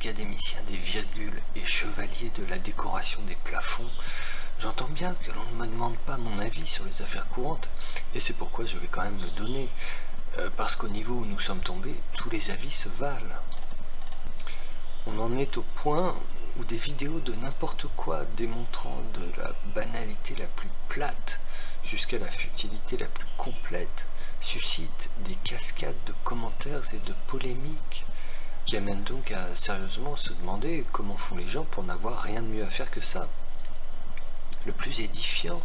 académicien des virgules et chevalier de la décoration des plafonds, j'entends bien que l'on ne me demande pas mon avis sur les affaires courantes, et c'est pourquoi je vais quand même le donner, parce qu'au niveau où nous sommes tombés, tous les avis se valent. On en est au point où des vidéos de n'importe quoi démontrant de la banalité la plus plate jusqu'à la futilité la plus complète suscitent des cascades de commentaires et de polémiques qui amènent donc à sérieusement se demander comment font les gens pour n'avoir rien de mieux à faire que ça. Le plus édifiant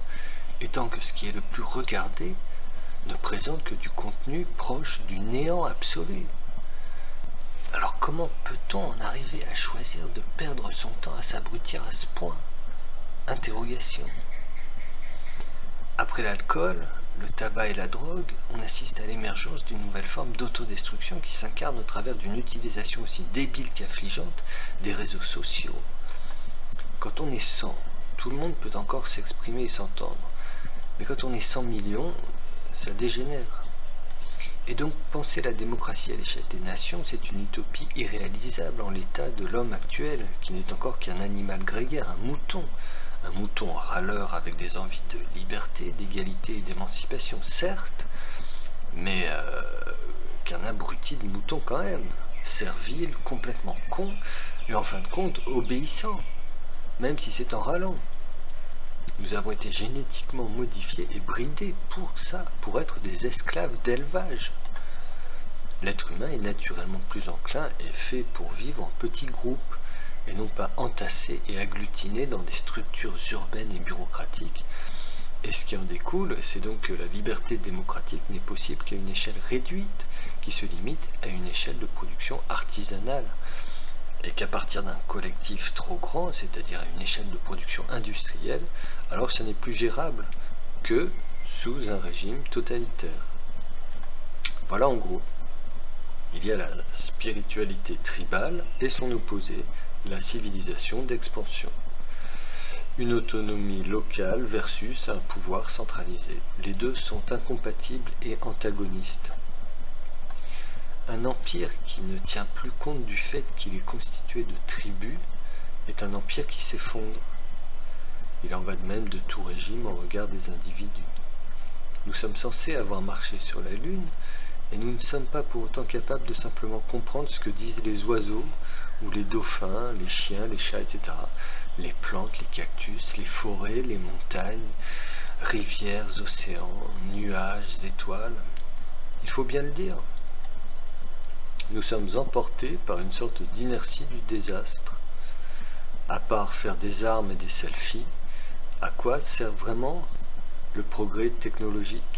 étant que ce qui est le plus regardé ne présente que du contenu proche du néant absolu. Alors comment peut-on en arriver à choisir de perdre son temps à s'abrutir à ce point? Interrogation. Après l'alcool, le tabac et la drogue, on assiste à l'émergence d'une nouvelle forme d'autodestruction qui s'incarne au travers d'une utilisation aussi débile qu'affligeante des réseaux sociaux. Quand on est 100, tout le monde peut encore s'exprimer et s'entendre. Mais quand on est 100 millions, ça dégénère. Et donc penser la démocratie à l'échelle des nations, c'est une utopie irréalisable en l'état de l'homme actuel, qui n'est encore qu'un animal grégaire, un mouton râleur avec des envies de liberté, d'égalité et d'émancipation, certes, mais qu'un abruti de mouton quand même, servile, complètement con, et en fin de compte obéissant, même si c'est en râlant. Nous avons été génétiquement modifiés et bridés pour ça, pour être des esclaves d'élevage. L'être humain est naturellement plus enclin et fait pour vivre en petits groupes, et non pas entassé et agglutiné dans des structures urbaines et bureaucratiques. Et ce qui en découle, c'est donc que la liberté démocratique n'est possible qu'à une échelle réduite, qui se limite à une échelle de production artisanale, et qu'à partir d'un collectif trop grand, c'est-à-dire à une échelle de production industrielle, alors ça n'est plus gérable que sous un régime totalitaire. Voilà en gros. Il y a la spiritualité tribale et son opposé, la civilisation d'expansion. Une autonomie locale versus un pouvoir centralisé. Les deux sont incompatibles et antagonistes. Un empire qui ne tient plus compte du fait qu'il est constitué de tribus est un empire qui s'effondre. Il en va de même de tout régime au regard des individus. Nous sommes censés avoir marché sur la Lune, et nous ne sommes pas pour autant capables de simplement comprendre ce que disent les oiseaux, ou les dauphins, les chiens, les chats, etc. Les plantes, les cactus, les forêts, les montagnes, rivières, océans, nuages, étoiles. Il faut bien le dire. Nous sommes emportés par une sorte d'inertie du désastre. À part faire des armes et des selfies, à quoi sert vraiment le progrès technologique?